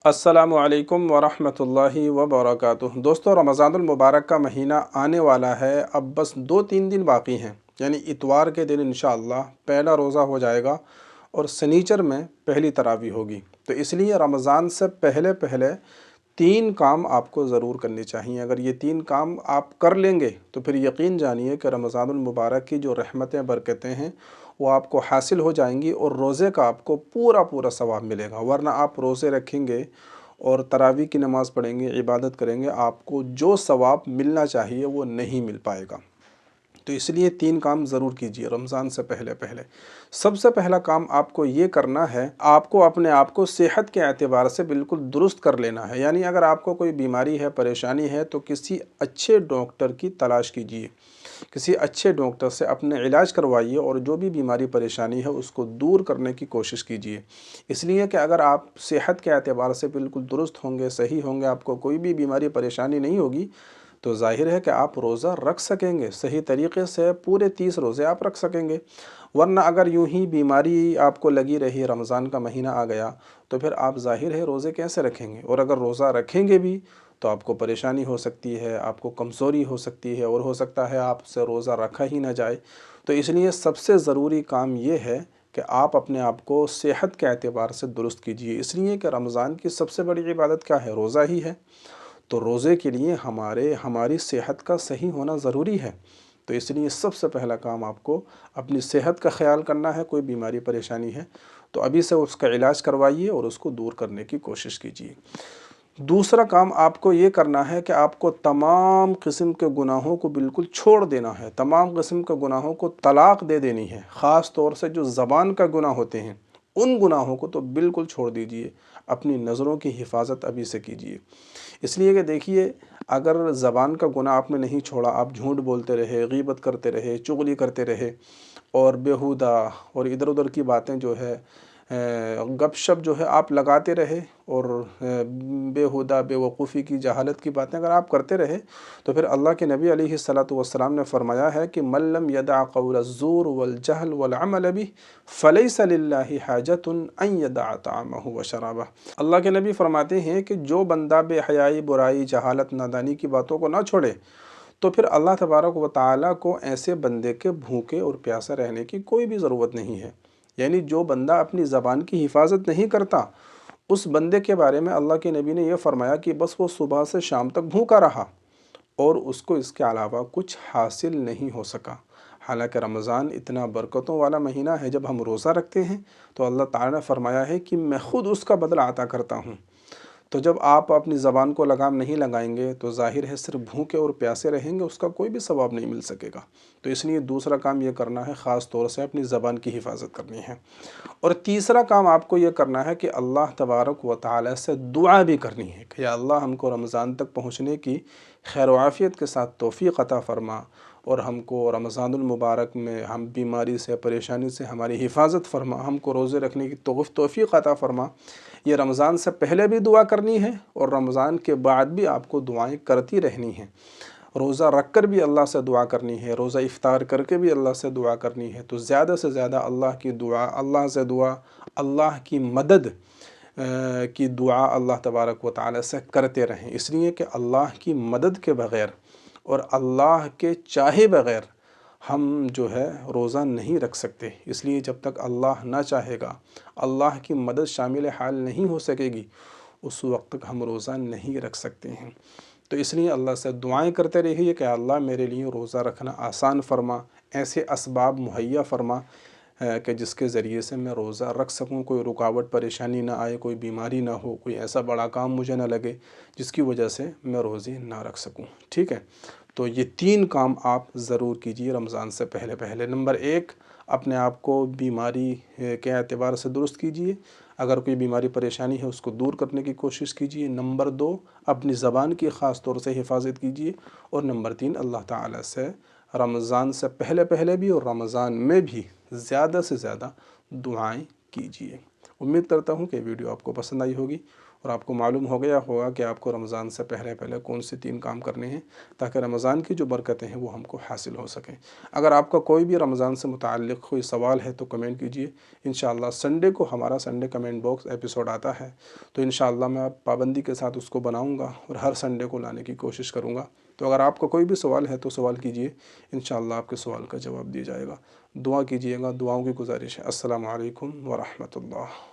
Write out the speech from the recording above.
अस्सलामु अलैकुम वरहमतुल्लाहि वबरकातुहू। दोस्तों, रमज़ानुल मुबारक का महीना आने वाला है। अब बस 2-3 दिन बाकी हैं, यानी इतवार के दिन इंशाअल्लाह पहला रोज़ा हो जाएगा और शनिचर में पहली तरावी होगी। तो इसलिए रमज़ान से पहले पहले 3 काम आपको ज़रूर करने चाहिए। अगर ये 3 काम आप कर लेंगे तो फिर यकीन जानिए कि रमज़ानुल मुबारक की जो रहमतें बरकतें हैं वो आपको हासिल हो जाएंगी और रोज़े का आपको पूरा पूरा सवाब मिलेगा। वरना आप रोज़े रखेंगे और तरावी की नमाज़ पढ़ेंगे, इबादत करेंगे, आपको जो सवाब मिलना चाहिए वो नहीं मिल पाएगा। तो इसलिए 3 काम ज़रूर कीजिए रमज़ान से पहले पहले। सबसे पहला काम आपको ये करना है, आपको अपने आप को सेहत के एतबार से बिल्कुल दुरुस्त कर लेना है। यानी अगर आपको कोई बीमारी है, परेशानी है, तो किसी अच्छे डॉक्टर की तलाश कीजिए। किसी अच्छे डॉक्टर से अपने इलाज करवाइए और जो भी बीमारी परेशानी है उसको दूर करने की कोशिश कीजिए। इसलिए कि अगर आप सेहत के एतबार से बिल्कुल दुरुस्त होंगे, सही होंगे, आपको कोई भी बीमारी परेशानी नहीं होगी, तो ज़ाहिर है कि आप रोज़ा रख सकेंगे, सही तरीक़े से पूरे 30 रोज़े आप रख सकेंगे। वरना अगर यूं ही बीमारी आपको लगी रही, रमज़ान का महीना आ गया, तो फिर आप ज़ाहिर है रोज़े कैसे रखेंगे। और अगर रोज़ा रखेंगे भी तो आपको परेशानी हो सकती है, आपको कमज़ोरी हो सकती है और हो सकता है आपसे रोज़ा रखा ही ना जाए। तो इसलिए सबसे ज़रूरी काम ये है कि आप अपने आप को सेहत के एतबार से दुरुस्त कीजिए। इसलिए कि रमज़ान की सबसे बड़ी इबादत क्या है? रोज़ा ही है। तो रोज़े के लिए हमारी सेहत का सही होना ज़रूरी है। तो इसलिए सबसे पहला काम आपको अपनी सेहत का ख़्याल करना है। कोई बीमारी परेशानी है तो अभी से उसका इलाज करवाइए और उसको दूर करने की कोशिश कीजिए। दूसरा काम आपको ये करना है कि आपको तमाम किस्म के गुनाहों को बिल्कुल छोड़ देना है। तमाम किस्म के गुनाहों को तलाक दे देनी है। ख़ास तौर से जो ज़बान का गुनाह होते हैं उन गुनाहों को तो बिल्कुल छोड़ दीजिए। अपनी नज़रों की हिफाजत अभी से कीजिए। इसलिए कि देखिए, अगर ज़बान का गुनाह आपने नहीं छोड़ा, आप झूठ बोलते रहे, गीबत करते रहे, चुगली करते रहे और बेहुदा और इधर-उधर की बातें जो है, गपशप जो है आप लगाते रहे और बेहुदा बेवकूफ़ी की जहालत की बातें अगर आप करते रहे, तो फिर अल्लाह के नबी अलैहिस्सलातु वस्सलाम ने फरमाया है कि मन लम यदा क़ौल ज़ूर वल जहल वल अमल बिही फ़लैसा लिल्लाहि हाजतुन अन यदा ताअमहु व शराबह। अल्लाह के नबी फरमाते हैं कि जो बंदा बेहयाई, बुराई, जहालत, नादानी की बातों को ना छोड़े, तो फिर अल्लाह तबारक व तआला को ऐसे बंदे के भूखे और प्यासे रहने की कोई भी ज़रूरत नहीं है। यानी जो बंदा अपनी ज़बान की हिफाजत नहीं करता, उस बंदे के बारे में अल्लाह के नबी ने यह फ़रमाया कि बस वो सुबह से शाम तक भूखा रहा और उसको इसके अलावा कुछ हासिल नहीं हो सका। हालांकि रमज़ान इतना बरकतों वाला महीना है, जब हम रोज़ा रखते हैं तो अल्लाह ताला ने फ़रमाया है कि मैं ख़ुद उसका बदला अता करता हूँ। तो जब आप अपनी ज़बान को लगाम नहीं लगाएंगे तो ज़ाहिर है सिर्फ भूखे और प्यासे रहेंगे, उसका कोई भी सवाब नहीं मिल सकेगा। तो इसलिए दूसरा काम ये करना है, ख़ास तौर से अपनी ज़बान की हिफाजत करनी है। और तीसरा काम आपको ये करना है कि अल्लाह तबारक व तआला से दुआ भी करनी है कि या अल्लाह हमको रमज़ान तक पहुँचने की खैर व आफ़ियत के साथ तौफ़ीक़ अता फ़रमा और हमको रमज़ानुल मुबारक में हम बीमारी से, परेशानी से हमारी हिफाजत फ़रमा, हमको रोज़े रखने की तौफ़ीक़ अता फ़रमा। ये रमज़ान से पहले भी दुआ करनी है और रमज़ान के बाद भी आपको दुआएं करती रहनी हैं। रोज़ा रख कर भी अल्लाह से दुआ करनी है, रोज़ा इफ़्तार करके भी अल्लाह से दुआ करनी है। तो ज़्यादा से ज़्यादा अल्लाह की दुआ, अल्लाह से दुआ, अल्लाह की मदद की दुआ अल्लाह तबारक व तआला से करते रहें। इसलिए कि अल्लाह की मदद के बग़ैर और अल्लाह के चाहे बग़ैर हम जो है रोज़ा नहीं रख सकते। इसलिए जब तक अल्लाह ना चाहेगा, अल्लाह की मदद शामिल हाल नहीं हो सकेगी, उस वक्त तक हम रोज़ा नहीं रख सकते हैं। तो इसलिए अल्लाह से दुआएं करते रहिए कि अल्लाह मेरे लिए रोज़ा रखना आसान फ़रमा, ऐसे असबाब मुहैया फ़रमा कि जिसके ज़रिए से मैं रोज़ा रख सकूं, कोई रुकावट परेशानी ना आए, कोई बीमारी ना हो, कोई ऐसा बड़ा काम मुझे ना लगे जिसकी वजह से मैं रोज़े ना रख सकूं। ठीक है, तो ये 3 काम आप ज़रूर कीजिए रमज़ान से पहले पहले। नंबर 1, अपने आप को बीमारी के एतबार से दुरुस्त कीजिए। अगर कोई बीमारी परेशानी है उसको दूर करने की कोशिश कीजिए। नंबर 2, अपनी ज़बान की ख़ास तौर से हिफाजत कीजिए। और नंबर 3, अल्लाह ताला से रमज़ान से पहले पहले भी और रमज़ान में भी ज़्यादा से ज़्यादा दुआएं कीजिए। उम्मीद करता हूँ कि वीडियो आपको पसंद आई होगी اور آپ کو معلوم ہو گیا ہوگا کہ آپ کو رمضان سے پہلے پہلے کون سے 3 کام کرنے ہیں تاکہ رمضان کی جو برکتیں ہیں وہ ہم کو حاصل ہو سکیں۔ اگر آپ کا کوئی بھی رمضان سے متعلق کوئی سوال ہے تو کمنٹ کیجئے، انشاءاللہ سنڈے کو ہمارا سنڈے کمنٹ باکس ایپیسوڈ آتا ہے، تو انشاءاللہ میں پابندی کے ساتھ اس کو بناؤں گا اور ہر سنڈے کو لانے کی کوشش کروں گا۔ تو اگر آپ کا کوئی بھی سوال ہے تو سوال کیجئے، انشاءاللہ آپ کے سوال کا جواب دیا جائے گا۔ دعا کیجئے گا، دعاؤں کی گزارش ہے۔ السلام علیکم ورحمۃ اللہ۔